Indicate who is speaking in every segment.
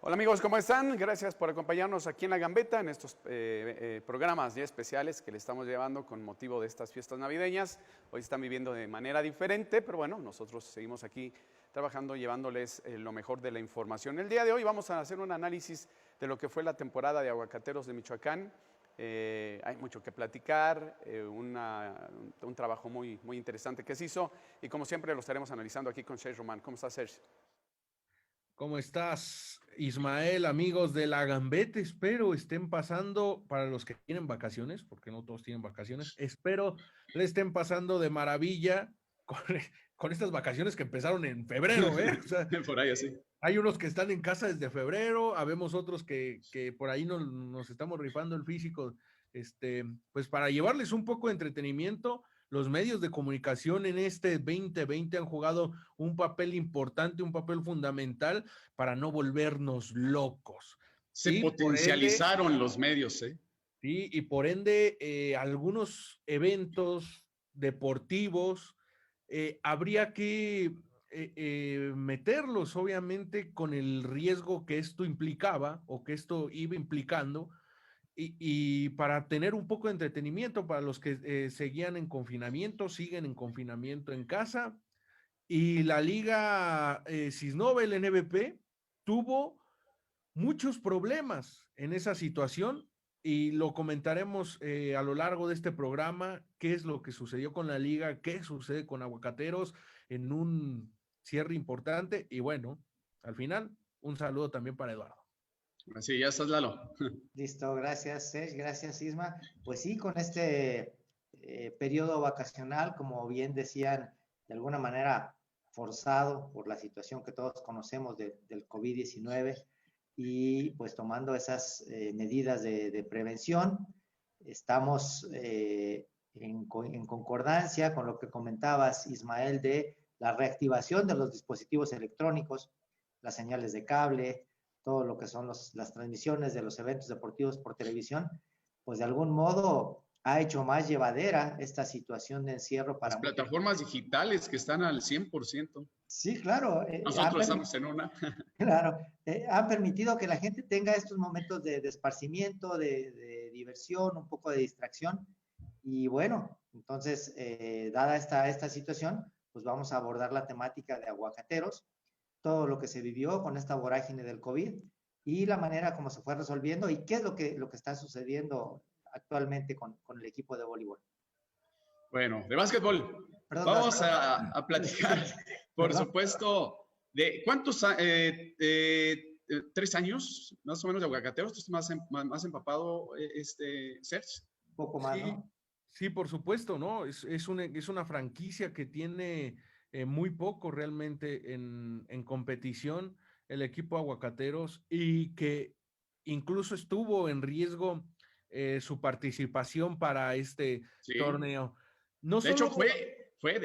Speaker 1: Hola amigos, ¿cómo están? Gracias por acompañarnos aquí en La Gambeta, en estos programas ya especiales que le estamos llevando con motivo de estas fiestas navideñas. Hoy están viviendo de manera diferente, pero bueno, nosotros seguimos aquí trabajando, llevándoles lo mejor de la información. El día de hoy vamos a hacer un análisis de lo que fue la temporada de aguacateros de Michoacán. Hay mucho que platicar, un trabajo muy interesante que se hizo y como siempre lo estaremos analizando aquí con Sergio Román. ¿Cómo estás, Sergio?
Speaker 2: ¿Cómo estás, Ismael? Amigos de La Gambeta, espero estén pasando, para los que tienen vacaciones, porque no todos tienen vacaciones, espero le estén pasando de maravilla con, con estas vacaciones que empezaron en febrero, ¿eh? O sea,
Speaker 1: Por ahí así.
Speaker 2: hay unos que están en casa desde febrero, habemos otros que por ahí nos estamos rifando el físico, pues para llevarles un poco de entretenimiento. Los medios de comunicación en este 2020 han jugado un papel importante, un papel fundamental para no volvernos locos.
Speaker 1: Se
Speaker 2: Y por ende,
Speaker 1: potencializaron los medios, ¿eh?
Speaker 2: sí, y por ende, algunos eventos deportivos habría que meterlos, obviamente, con el riesgo que esto implicaba o que esto iba implicando, y para tener un poco de entretenimiento para los que seguían en confinamiento, siguen en confinamiento en casa. Y la Liga Cisnova, el NBP, tuvo muchos problemas en esa situación y lo comentaremos a lo largo de este programa, qué es lo que sucedió con la liga, qué sucede con Aguacateros en un cierre importante y bueno, al final un saludo también para Eduardo.
Speaker 1: Así, ya estás, Lalo.
Speaker 3: Listo, gracias, Serge, gracias, Isma. Pues sí, con este periodo vacacional, como bien decían, de alguna manera forzado por la situación que todos conocemos del COVID-19 y pues tomando esas medidas de prevención, estamos en concordancia con lo que comentabas, Ismael, de la reactivación de los dispositivos electrónicos, las señales de cable, todo lo que son las transmisiones de los eventos deportivos por televisión, pues de algún modo ha hecho más llevadera esta situación de encierro para
Speaker 1: Las plataformas digitales que están al 100%.
Speaker 3: Sí, claro.
Speaker 1: Nosotros estamos en una.
Speaker 3: Claro, han permitido que la gente tenga estos momentos de esparcimiento, de diversión, un poco de distracción. Y bueno, entonces, dada esta situación, pues vamos a abordar la temática de aguacateros, todo lo que se vivió con esta vorágine del COVID y la manera como se fue resolviendo y qué es lo que está sucediendo actualmente con el equipo de voleibol.
Speaker 1: Bueno, de básquetbol.
Speaker 3: Perdón,
Speaker 1: Vamos a platicar, por
Speaker 3: ¿Perdón?
Speaker 1: supuesto, de cuántos, 3 años más o menos de aguacateros. ¿Tú estás más empapado, Serge?
Speaker 3: Un poco más,
Speaker 2: Sí,
Speaker 3: ¿no?
Speaker 2: sí, por supuesto, ¿no? Es una franquicia que tiene muy poco realmente en competición el equipo Aguacateros y que incluso estuvo en riesgo su participación para este
Speaker 1: Sí.
Speaker 2: torneo. No
Speaker 1: De hecho,
Speaker 2: solo,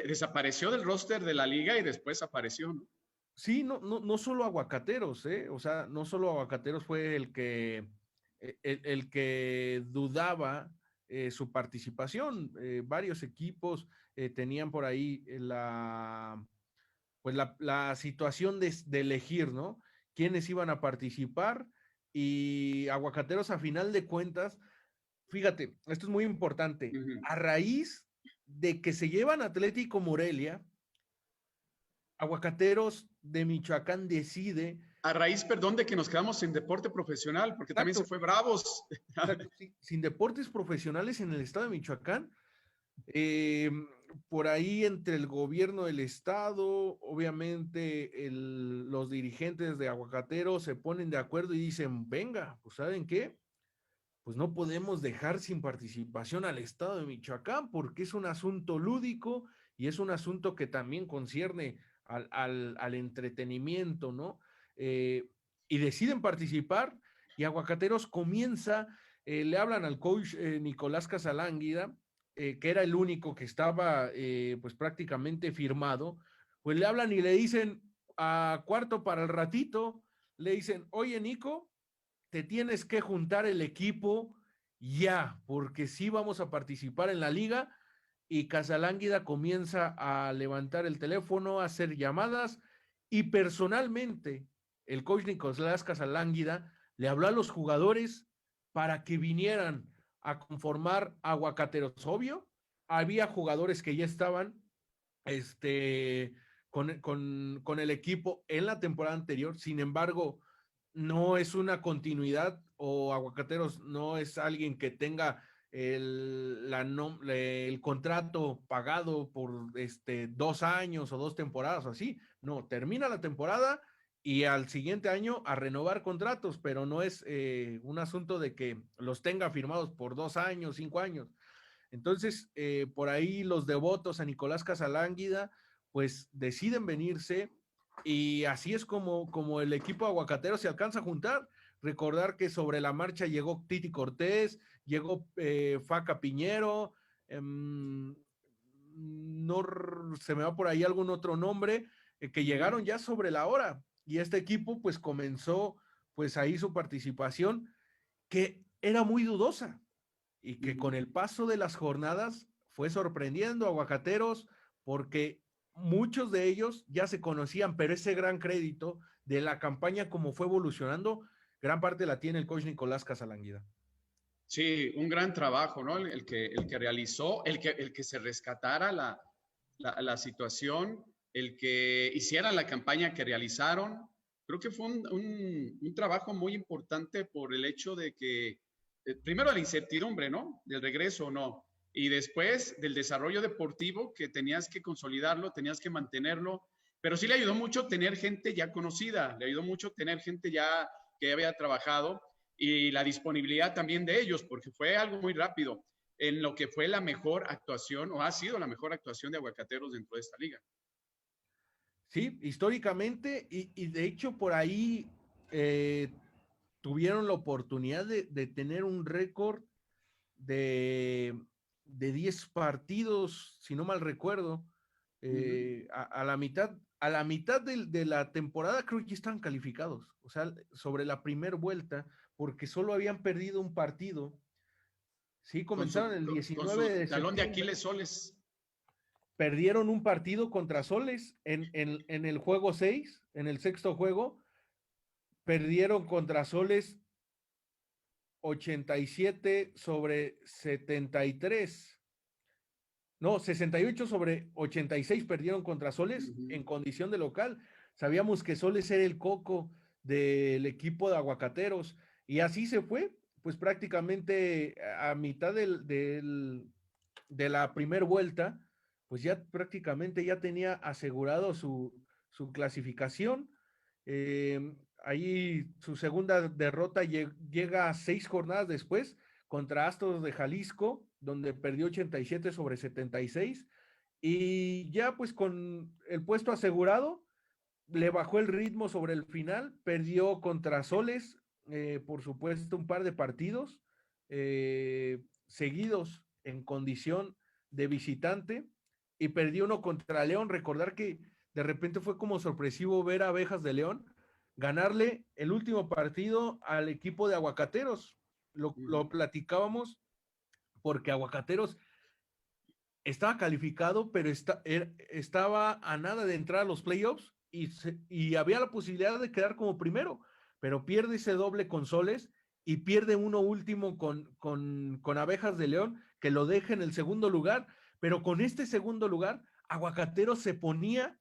Speaker 1: desapareció del roster de la liga y después apareció, ¿no?
Speaker 2: sí, no solo Aguacateros, ¿eh? O sea, no solo Aguacateros fue el que dudaba su participación. Varios equipos tenían por ahí pues la situación de elegir, ¿no? Quiénes iban a participar y Aguacateros a final de cuentas, fíjate, esto es muy importante,
Speaker 1: Ujú.
Speaker 2: a raíz de que se llevan Atlético Morelia, Aguacateros de Michoacán decide.
Speaker 1: A raíz, perdón, de que nos quedamos sin deporte profesional, porque también se
Speaker 2: Exacto,
Speaker 1: fue Bravos.
Speaker 2: exacto, sí, sin deportes profesionales en el estado de Michoacán. Eh, por ahí entre el gobierno del estado, obviamente los dirigentes de Aguacateros se ponen de acuerdo y dicen, venga, pues ¿saben qué? Pues no podemos dejar sin participación al estado de Michoacán porque es un asunto lúdico y es un asunto que también concierne al entretenimiento, ¿no? Y deciden participar y Aguacateros comienza, le hablan al coach Nicolás Casalánguida, que era el único que estaba pues prácticamente firmado, pues le hablan y le dicen a cuarto para el ratito, le dicen, oye Nico, te tienes que juntar el equipo ya, porque sí vamos a participar en la liga. Y Casalánguida comienza a levantar el teléfono, a hacer llamadas y personalmente el coach Nicolás Casalánguida le habló a los jugadores para que vinieran a conformar Aguacateros. Obvio, había jugadores que ya estaban con el equipo en la temporada anterior, sin embargo, no es una continuidad o Aguacateros no es alguien que tenga el contrato pagado por 2 años o 2 temporadas o así. No, termina la temporada y al siguiente año a renovar contratos, pero no es un asunto de que los tenga firmados por 2 años, 5 años. Entonces, por ahí los devotos a Nicolás Casalánguida, pues deciden venirse y así es como el equipo aguacatero se alcanza a juntar. Recordar que sobre la marcha llegó Titi Cortés, llegó Faca Piñero, no se me va por ahí algún otro nombre, que llegaron ya sobre la hora y este equipo pues comenzó pues ahí su participación que era muy dudosa y que con el paso de las jornadas fue sorprendiendo a Aguacateros porque muchos de ellos ya se conocían, pero ese gran crédito de la campaña como fue evolucionando, gran parte la tiene el coach Nicolás Casalánguida.
Speaker 1: Sí, un gran trabajo, ¿no? El que realizó, el que se rescatara la situación, el que hiciera la campaña que realizaron. Creo que fue un trabajo muy importante por el hecho de que, primero la incertidumbre, ¿no? Del regreso o no. Y después del desarrollo deportivo, que tenías que consolidarlo, tenías que mantenerlo. Pero sí le ayudó mucho tener gente ya conocida, le ayudó mucho tener gente ya que había trabajado y la disponibilidad también de ellos, porque fue algo muy rápido en lo que fue la mejor actuación o ha sido la mejor actuación de Aguacateros dentro de esta liga.
Speaker 2: Sí, históricamente y de hecho por ahí tuvieron la oportunidad de tener un récord de, de 10 partidos, si no mal recuerdo, a la mitad de la temporada creo que ya están calificados, o sea, sobre la primera vuelta, porque solo habían perdido un partido. Sí, comenzaron el
Speaker 1: Con
Speaker 2: 19
Speaker 1: su
Speaker 2: de
Speaker 1: talón de
Speaker 2: septiembre,
Speaker 1: Aquiles Soles.
Speaker 2: perdieron un partido contra Soles en el juego 6, en el sexto juego, perdieron contra Soles 87-73. No, 68-86 perdieron contra Soles en condición de local. Sabíamos que Soles era el coco del equipo de Aguacateros y así se fue, pues prácticamente a mitad de la primera vuelta, pues ya prácticamente ya tenía asegurado su clasificación. Ahí su segunda derrota llega 6 jornadas después contra Astros de Jalisco, donde perdió 87-76, y ya pues con el puesto asegurado, le bajó el ritmo sobre el final, perdió contra Soles, por supuesto, un par de partidos seguidos en condición de visitante, y perdió uno contra León. Recordar que de repente fue como sorpresivo ver a Abejas de León ganarle el último partido al equipo de Aguacateros. Lo platicábamos porque Aguacateros estaba calificado, pero estaba a nada de entrar a los playoffs y había la posibilidad de quedar como primero, pero pierde ese doble con Soles y pierde uno último con Abejas de León, que lo deja en el segundo lugar, pero con este segundo lugar, Aguacateros se ponía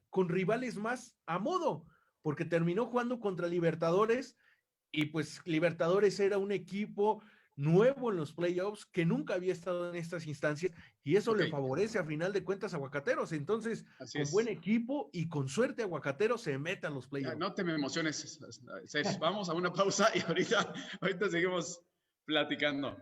Speaker 2: con rivales más a modo, porque terminó jugando contra Libertadores y pues Libertadores era un equipo nuevo en los playoffs que nunca había estado en estas instancias y eso le
Speaker 1: Ok,
Speaker 2: favorece a final de cuentas a Aguacateros. Entonces,
Speaker 1: así
Speaker 2: con buen
Speaker 1: es.
Speaker 2: equipo y con suerte Aguacateros se mete a los
Speaker 1: Ya,
Speaker 2: playoffs.
Speaker 1: no te me emociones, Sergio. Vamos a una pausa y ahorita seguimos platicando.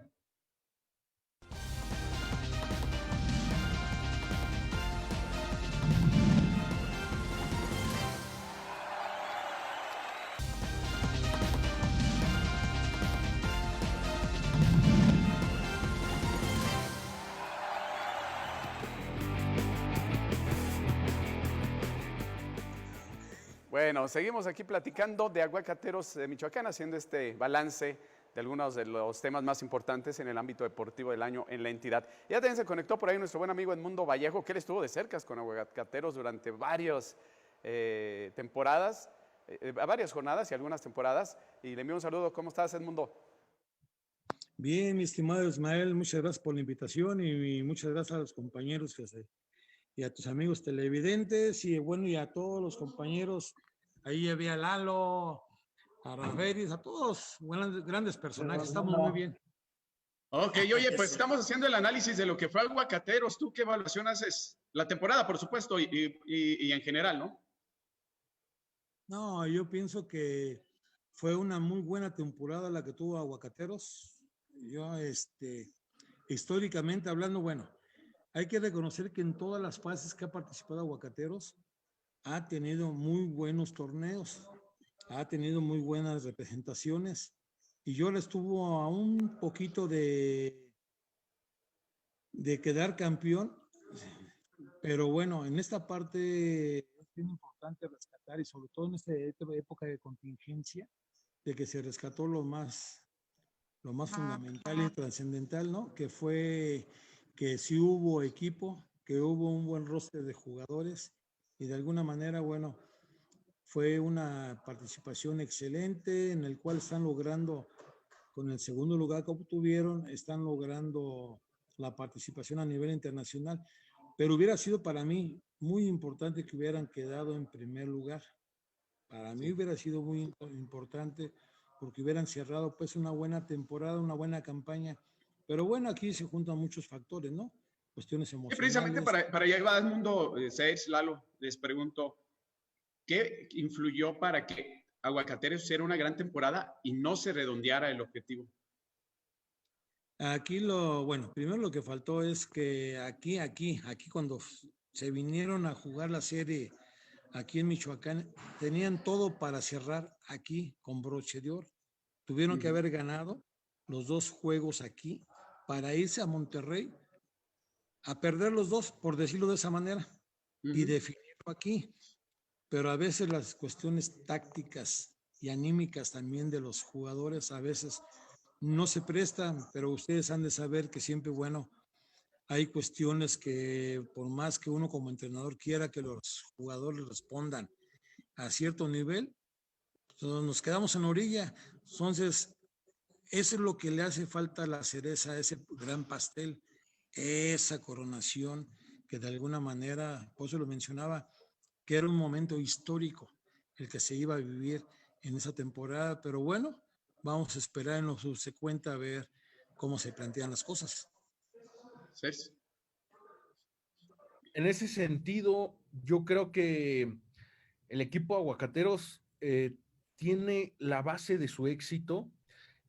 Speaker 1: Bueno, seguimos aquí platicando de Aguacateros de Michoacán, haciendo este balance de algunos de los temas más importantes en el ámbito deportivo del año en la entidad. Ya también se conectó por ahí nuestro buen amigo Edmundo Vallejo, que él estuvo de cerca con Aguacateros durante varias temporadas. a varias jornadas y algunas temporadas. Y le envío un saludo. ¿Cómo estás, Edmundo?
Speaker 4: Bien, mi estimado Ismael, muchas gracias por la invitación y muchas gracias a los compañeros y a tus amigos televidentes y bueno, y a todos los compañeros. Ahí había a Lalo, a Rafaelis, a todos, grandes personajes. Estamos muy bien.
Speaker 1: Ok, oye, pues estamos haciendo el análisis de lo que fue Aguacateros. ¿Tú qué evaluación haces? La temporada, por supuesto, y en general, ¿no?
Speaker 4: No, yo pienso que fue una muy buena temporada la que tuvo Aguacateros. Yo, históricamente hablando, bueno, hay que reconocer que en todas las fases que ha participado Aguacateros ha tenido muy buenos torneos, ha tenido muy buenas representaciones y yo le estuvo a un poquito de quedar campeón, pero bueno, en esta parte es bien importante rescatar y sobre todo en esta época de contingencia, de que se rescató lo más fundamental y trascendental, ¿no? Que fue que sí hubo equipo, que hubo un buen roster de jugadores y de alguna manera, bueno, fue una participación excelente en el cual están logrando, con el segundo lugar que obtuvieron, están logrando la participación a nivel internacional. Pero hubiera sido para mí muy importante que hubieran quedado en primer lugar. Para mí hubiera sido muy importante porque hubieran cerrado pues una buena temporada, una buena campaña. Pero bueno, aquí se juntan muchos factores, ¿no? Cuestiones
Speaker 1: Y precisamente
Speaker 4: emocionales.
Speaker 1: para llegar al mundo, Serge, Lalo, les pregunto, ¿qué influyó para que Aguacateros hiciera una gran temporada y no se redondeara el objetivo?
Speaker 4: Aquí bueno, primero lo que faltó es que aquí cuando se vinieron a jugar la serie aquí en Michoacán, tenían todo para cerrar aquí con broche de oro. Tuvieron que haber ganado los dos juegos aquí para irse a Monterrey a perder los dos, por decirlo de esa manera, y definirlo aquí. Pero a veces las cuestiones tácticas y anímicas también de los jugadores a veces no se prestan, pero ustedes han de saber que siempre, bueno, hay cuestiones que por más que uno como entrenador quiera que los jugadores respondan a cierto nivel, pues nos quedamos en la orilla. Entonces, eso es lo que le hace falta a la cereza, ese gran pastel, esa coronación que de alguna manera, por eso lo mencionaba, que era un momento histórico el que se iba a vivir en esa temporada, pero bueno, vamos a esperar en lo subsecuente a ver cómo se plantean las cosas.
Speaker 1: Serge.
Speaker 2: En ese sentido, yo creo que el equipo Aguacateros tiene la base de su éxito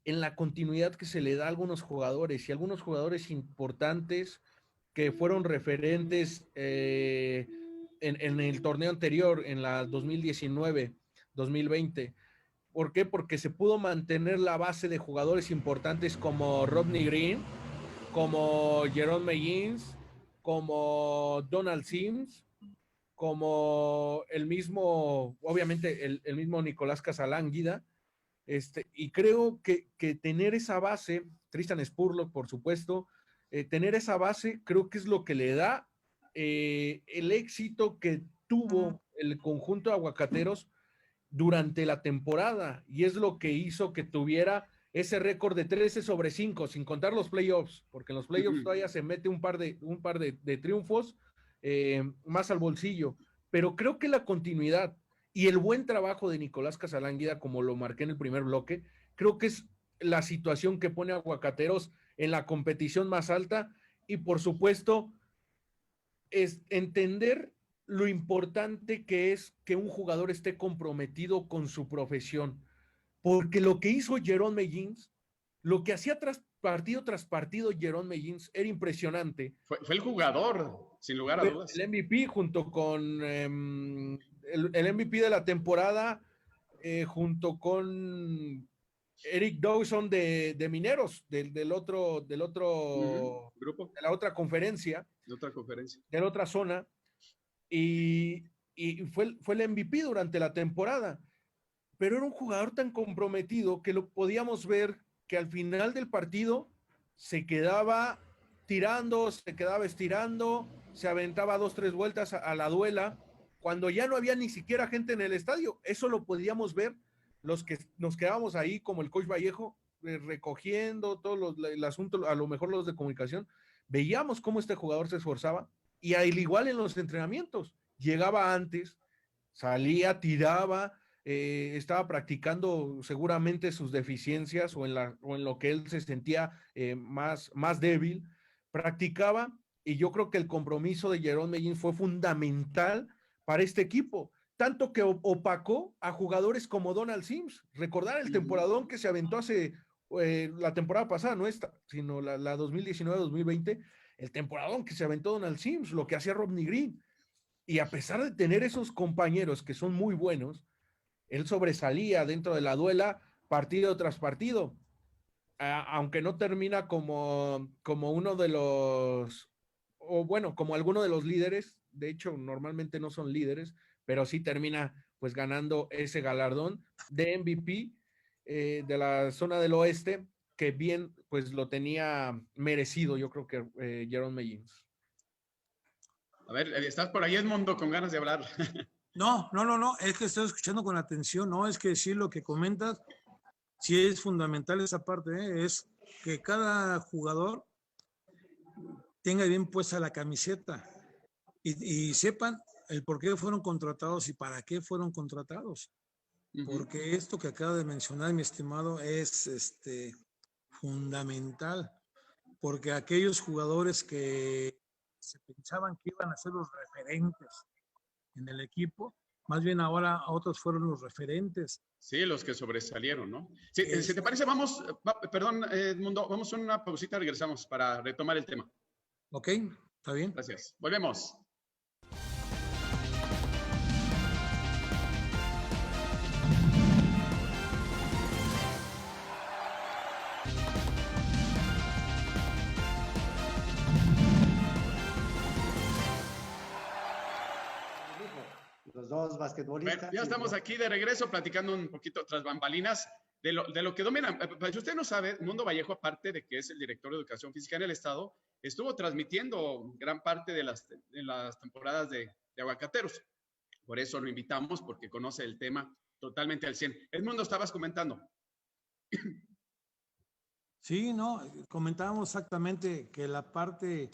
Speaker 2: en la continuidad que se le da a algunos jugadores y algunos jugadores importantes que fueron referentes en el torneo anterior, en la 2019-2020. ¿Por qué? Porque se pudo mantener la base de jugadores importantes como Rodney Green, como Jerome Meillins, como Donald Sims, como el mismo, obviamente, el mismo Nicolás Casalánguida. Y creo que tener esa base, Tristan Spurlock, por supuesto, tener esa base creo que es lo que le da el éxito que tuvo el conjunto de Aguacateros durante la temporada y es lo que hizo que tuviera ese récord de 13/5, sin contar los playoffs, porque en los playoffs todavía se mete un par de triunfos más al bolsillo, pero creo que la continuidad y el buen trabajo de Nicolás Casalánguida, como lo marqué en el primer bloque, creo que es la situación que pone a Aguacateros en la competición más alta y por supuesto es entender lo importante que es que un jugador esté comprometido con su profesión. Porque lo que hizo Jerome Meillins, lo que hacía tras partido Jerome Meillins era impresionante.
Speaker 1: Fue el jugador, sin lugar a dudas.
Speaker 2: El MVP junto con el MVP de la temporada, junto con Eric Dawson de Mineros, del otro
Speaker 1: grupo,
Speaker 2: de la otra conferencia.
Speaker 1: de otra conferencia.
Speaker 2: De la otra zona. Y fue el MVP durante la temporada. Pero era un jugador tan comprometido que lo podíamos ver que al final del partido se quedaba tirando, se quedaba estirando, se aventaba 2-3 vueltas a la duela cuando ya no había ni siquiera gente en el estadio. Eso lo podíamos ver los que nos quedábamos ahí, como el coach Vallejo, recogiendo todo el asunto, a lo mejor los de comunicación, veíamos cómo este jugador se esforzaba, y al igual en los entrenamientos, llegaba antes, salía, tiraba, estaba practicando seguramente sus deficiencias o en lo que él se sentía más débil, practicaba, y yo creo que el compromiso de Jerome Medellín fue fundamental para este equipo, tanto que opacó a jugadores como Donald Sims. Recordar el temporadón que se aventó hace la temporada pasada, no esta, sino la 2019-2020, el temporadón que se aventó Donald Sims, lo que hacía Rodney Green. Y a pesar de tener esos compañeros que son muy buenos, él sobresalía dentro de la duela partido tras partido. Aunque no termina como uno de los, o bueno, como alguno de los líderes, de hecho normalmente no son líderes, pero sí termina pues ganando ese galardón de MVP de la zona del oeste, que bien pues lo tenía merecido, yo creo que Jerome Medellín.
Speaker 1: A ver, estás por ahí, Edmundo, con ganas de hablar.
Speaker 4: No, es que estoy escuchando con atención, no, es que sí, lo que comentas, sí es fundamental esa parte, es que cada jugador tenga bien puesta la camiseta y sepan el por qué fueron contratados y para qué fueron contratados. Porque esto que acaba de mencionar mi estimado es fundamental, porque aquellos jugadores que se pensaban que iban a ser los referentes en el equipo, más bien ahora otros fueron los referentes.
Speaker 1: Sí, los que sobresalieron, ¿no? Sí, si te parece, vamos, perdón, Edmundo, vamos a una pausita, regresamos para retomar el tema.
Speaker 4: Ok, está bien.
Speaker 1: Gracias. Volvemos.
Speaker 3: Los dos basquetbolistas.
Speaker 1: Bueno, ya estamos aquí de regreso platicando un poquito tras bambalinas de lo que domina. Si usted no sabe, Mundo Vallejo, aparte de que es el director de Educación Física en el Estado, estuvo transmitiendo gran parte de las temporadas de Aguacateros. Por eso lo invitamos, porque conoce el tema totalmente al 100. Edmundo, estabas comentando.
Speaker 4: Sí, no, comentábamos exactamente que la parte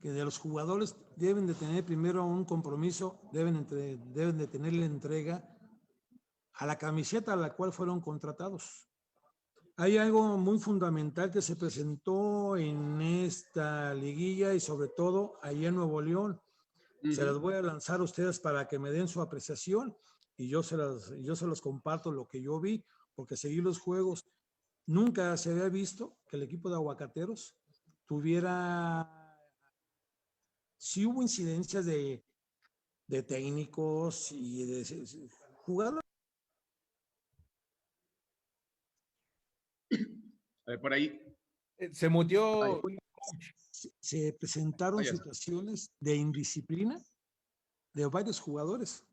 Speaker 4: que de los jugadores deben de tener primero un compromiso, deben de tener la entrega a la camiseta a la cual fueron contratados. Hay algo muy fundamental que se presentó en esta liguilla y sobre todo allá en Nuevo León. Se las voy a lanzar a ustedes para que me den su apreciación y yo se los comparto lo que yo vi, porque seguí los juegos. Nunca se había visto que el equipo de Aguacateros tuviera... Sí hubo incidencias de técnicos y de jugadores.
Speaker 1: A ver, por ahí.
Speaker 2: Se mutió.
Speaker 4: Se presentaron situaciones de indisciplina de varios jugadores.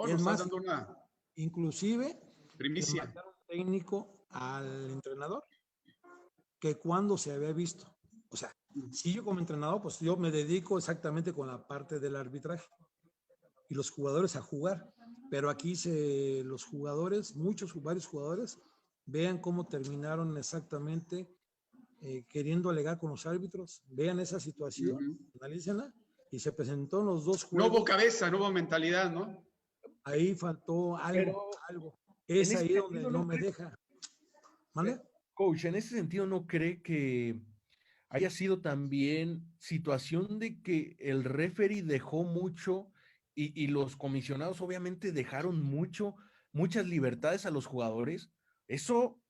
Speaker 1: Es más, dando una
Speaker 4: inclusive
Speaker 1: primicia.
Speaker 4: le mandaron técnico al entrenador, que cuando se había visto. O sea, si yo como entrenador, pues yo me dedico exactamente con la parte del arbitraje y los jugadores a jugar. Pero aquí los jugadores, varios jugadores, vean cómo terminaron exactamente queriendo alegar con los árbitros. Vean esa situación, analícenla, y se presentó en los dos juegos.
Speaker 1: No hubo cabeza, no hubo mentalidad, ¿no?
Speaker 4: Ahí faltó algo. Es ahí donde no me deja. ¿Vale?
Speaker 2: Coach, en ese sentido, ¿no cree que haya sido también situación de que el referee dejó mucho y los comisionados obviamente dejaron muchas libertades a los jugadores? Eso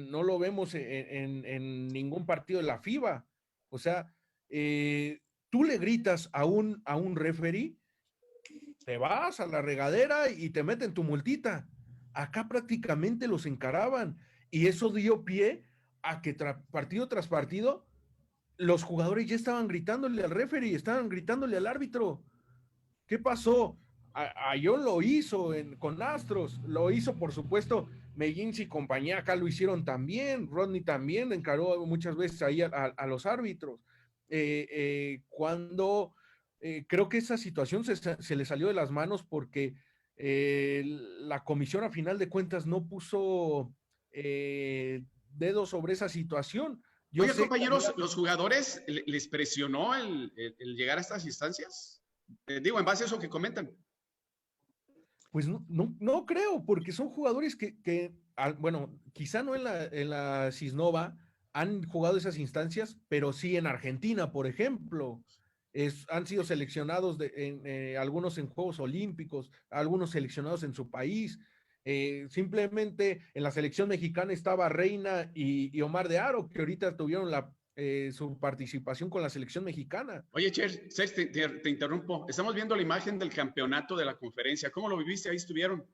Speaker 2: no lo vemos en ningún partido de la FIBA. O sea, tú le gritas a un referee, te vas a la regadera y te meten tu multita. Acá prácticamente los encaraban y eso dio pie a que partido tras partido los jugadores ya estaban gritándole al referee, estaban gritándole al árbitro. ¿Qué pasó? Ayón lo hizo con Astros, lo hizo por supuesto Medellín y compañía, acá lo hicieron también, Rodney también encaró muchas veces ahí a los árbitros. Cuando creo que esa situación se le salió de las manos porque la comisión a final de cuentas no puso dedo sobre esa situación. Yo
Speaker 1: Oye,
Speaker 2: sé que
Speaker 1: compañeros, ¿los jugadores les presionó el llegar a estas instancias? Digo, en base a eso que comentan.
Speaker 2: pues no creo, porque son jugadores bueno, quizá no en la Cisnova han jugado esas instancias, pero sí en Argentina, por ejemplo. Han sido seleccionados algunos en Juegos Olímpicos, algunos seleccionados en su país. Simplemente en la selección mexicana estaba Reina y Omar de Aro, que ahorita tuvieron su participación con la selección mexicana.
Speaker 1: Oye, Cher, te interrumpo. Estamos viendo la imagen del campeonato de la conferencia. ¿Cómo lo viviste? Ahí estuvieron.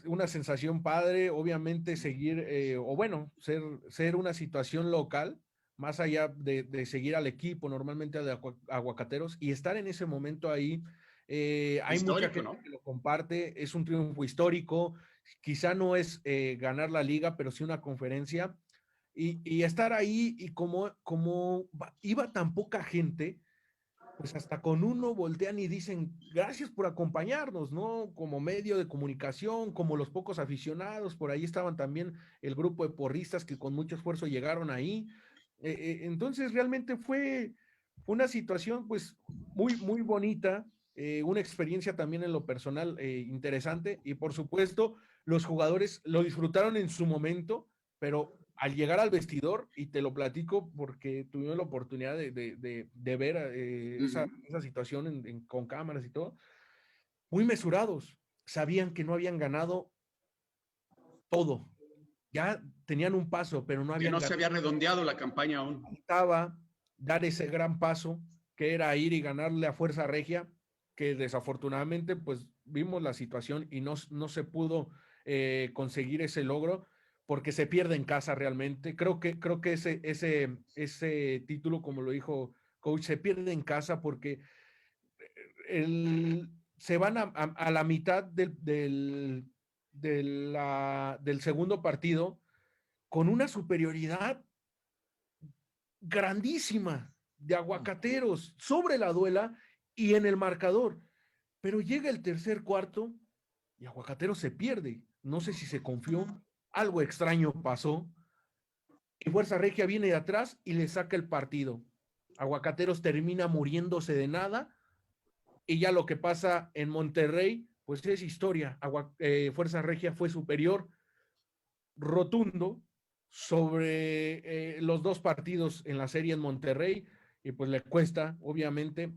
Speaker 2: Una sensación padre, obviamente seguir, o bueno, ser una situación local, más allá de seguir al equipo, normalmente de Aguacateros, y estar en ese momento ahí. Hay mucha
Speaker 1: Histórico,
Speaker 2: gente
Speaker 1: ¿no?
Speaker 2: que lo comparte, es un triunfo histórico, quizá no es ganar la liga, pero sí una conferencia, y estar ahí, y como iba tan poca gente, pues hasta con uno voltean y dicen, gracias por acompañarnos, ¿no? Como medio de comunicación, como los pocos aficionados, por ahí estaban también el grupo de porristas que con mucho esfuerzo llegaron ahí. Entonces realmente fue una situación pues muy bonita, una experiencia también en lo personal interesante y por supuesto los jugadores lo disfrutaron en su momento, pero al llegar al vestidor, y te lo platico porque tuvimos la oportunidad de ver esa situación con cámaras y todo, muy mesurados, sabían que no habían ganado todo, ya tenían un paso, pero no
Speaker 1: Que
Speaker 2: habían
Speaker 1: no se
Speaker 2: ganado.
Speaker 1: había redondeado la campaña aún.
Speaker 2: Faltaba dar ese gran paso, que era ir y ganarle a Fuerza Regia, que desafortunadamente pues vimos la situación y no se pudo conseguir ese logro porque se pierde en casa realmente. Creo que ese título, como lo dijo Coach, se pierde en casa porque se van a la mitad del segundo partido con una superioridad grandísima de Aguacateros sobre la duela y en el marcador. Pero llega el tercer cuarto y Aguacateros se pierde. No sé si se confió, algo extraño pasó. Y Fuerza Regia viene de atrás y le saca el partido. Aguacateros termina muriéndose de nada. Y ya lo que pasa en Monterrey, pues es historia. Fuerza Regia fue superior rotundo sobre los dos partidos en la serie en Monterrey y pues le cuesta, obviamente,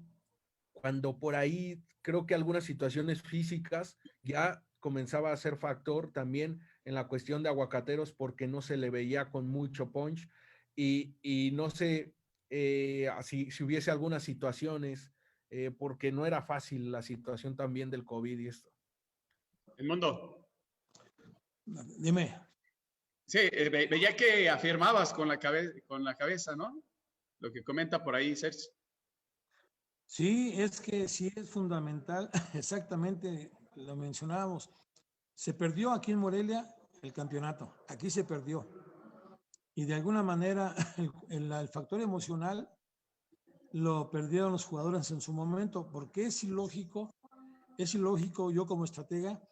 Speaker 2: cuando por ahí creo que algunas situaciones físicas ya comenzaba a ser factor también en la cuestión de Aguacateros porque no se le veía con mucho punch y no sé si hubiese algunas situaciones porque no era fácil la situación también del COVID y esto.
Speaker 1: El mundo.
Speaker 4: Dime.
Speaker 1: Sí, veía que afirmabas con la cabeza, ¿no? Lo que comenta por ahí Sergio.
Speaker 4: Sí, es que sí es fundamental, exactamente lo mencionábamos. Se perdió aquí en Morelia el campeonato, aquí se perdió. Y de alguna manera el factor emocional lo perdieron los jugadores en su momento, porque es ilógico yo como estratega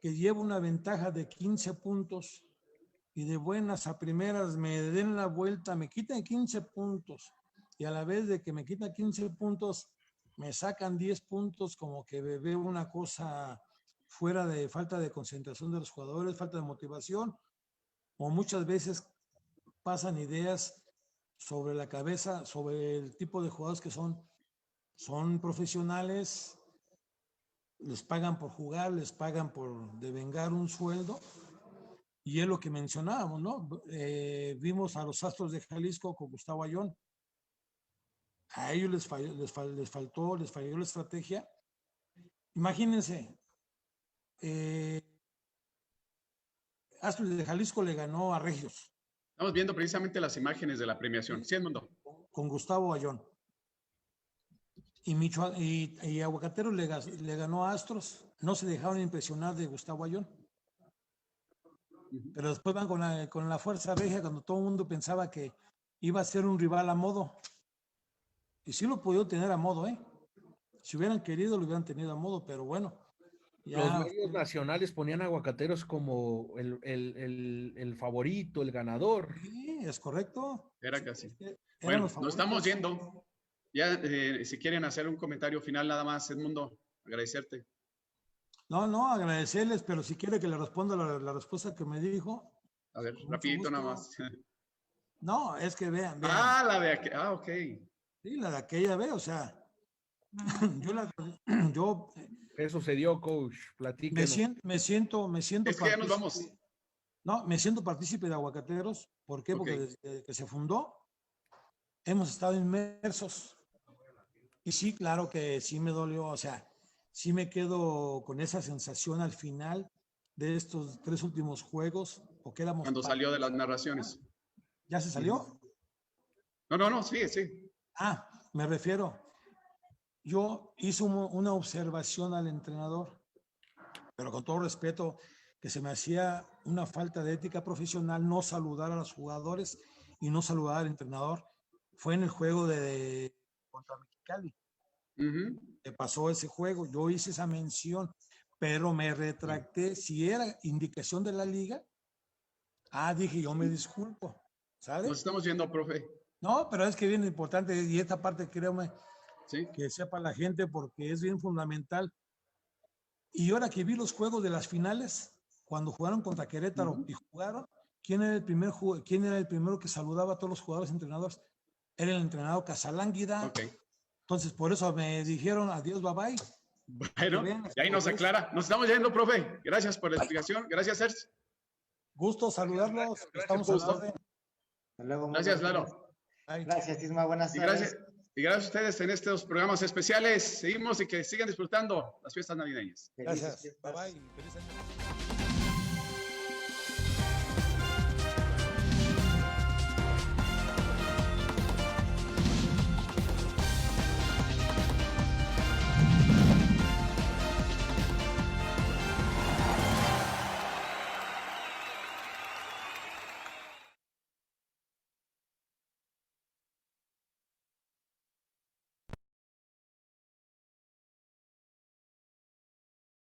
Speaker 4: que llevo una ventaja de 15 puntos y de buenas a primeras me den la vuelta, me quitan 15 puntos y a la vez de que me quitan 15 puntos me sacan 10 puntos, como que veo una cosa fuera de falta de concentración de los jugadores, falta de motivación, o muchas veces pasan ideas sobre la cabeza, sobre el tipo de jugadores que son profesionales, les pagan por jugar, les pagan por devengar un sueldo, y es lo que mencionábamos, ¿no? Vimos a los Astros de Jalisco con Gustavo Ayón, a ellos les falló la estrategia. Imagínense, Astros de Jalisco le ganó a Regios.
Speaker 1: Estamos viendo precisamente las imágenes de la premiación. Sí, el mundo.
Speaker 4: Con Gustavo Ayón. Y Aguacatero le ganó a Astros. No se dejaron impresionar de Gustavo Ayón. Pero después van con la Fuerza Regia cuando todo el mundo pensaba que iba a ser un rival a modo. Y sí lo pudieron tener a modo, ¿eh? Si hubieran querido, lo hubieran tenido a modo, pero bueno.
Speaker 2: Los medios nacionales ponían Aguacateros como el favorito, el ganador.
Speaker 4: Sí, es correcto.
Speaker 1: Era casi.
Speaker 4: Eran
Speaker 1: Bueno,
Speaker 4: los
Speaker 1: nos estamos
Speaker 4: favoritos.
Speaker 1: yendo. Ya, si quieren hacer un comentario final nada más, Edmundo, agradecerte.
Speaker 4: No, agradecerles, pero si quiere que le responda la respuesta que me dijo.
Speaker 1: A ver,
Speaker 4: Mucho
Speaker 1: rapidito
Speaker 4: gusto.
Speaker 1: nada más.
Speaker 4: No, es que vean.
Speaker 1: Ah, la de aquí. Ah, ok.
Speaker 4: Sí, la de aquella vez, o sea, yo
Speaker 2: ¿Qué sucedió, coach? Platíquenos.
Speaker 4: me siento
Speaker 1: Es que ya nos vamos.
Speaker 4: No, me siento partícipe de Aguacateros. ¿Por qué? Porque
Speaker 1: Ok.
Speaker 4: desde que se fundó, hemos estado inmersos. Y sí, claro que sí me dolió, o sea, sí me quedo con esa sensación al final de estos 3 últimos juegos, porque éramos...
Speaker 1: Cuando salió de las narraciones.
Speaker 4: ¿Ya se salió?
Speaker 1: No, sí.
Speaker 4: Ah, me refiero. Yo hice una observación al entrenador, pero con todo respeto, que se me hacía una falta de ética profesional no saludar a los jugadores y no saludar al entrenador. Fue en el juego de contra Mexicali. Que pasó ese juego, yo hice esa mención, pero me retracté. Si era indicación de la liga, dije, yo me disculpo, ¿sabes?
Speaker 1: Nos estamos yendo, profe.
Speaker 4: No, pero es que bien importante, y esta parte créeme,
Speaker 1: Sí.
Speaker 4: que sepa la gente porque es bien fundamental. Y ahora que vi los juegos de las finales, cuando jugaron contra Querétaro y jugaron, ¿quién era el primero que saludaba a todos los jugadores entrenadores? Era el entrenador Casalánguida.
Speaker 1: Ok.
Speaker 4: Entonces, por eso me dijeron adiós, bye bye.
Speaker 1: Bueno, y ahí nos aclara. Nos estamos yendo, profe. Gracias por la explicación. Gracias, Sergio.
Speaker 4: Gusto saludarlos. Estamos a la orden.
Speaker 3: Hasta luego.
Speaker 1: Gracias, Lalo.
Speaker 3: Gracias, Isma. Buenas tardes.
Speaker 1: Y gracias a ustedes en estos programas especiales. Seguimos y que sigan disfrutando las fiestas navideñas.
Speaker 4: Gracias. Bye bye. Feliz año.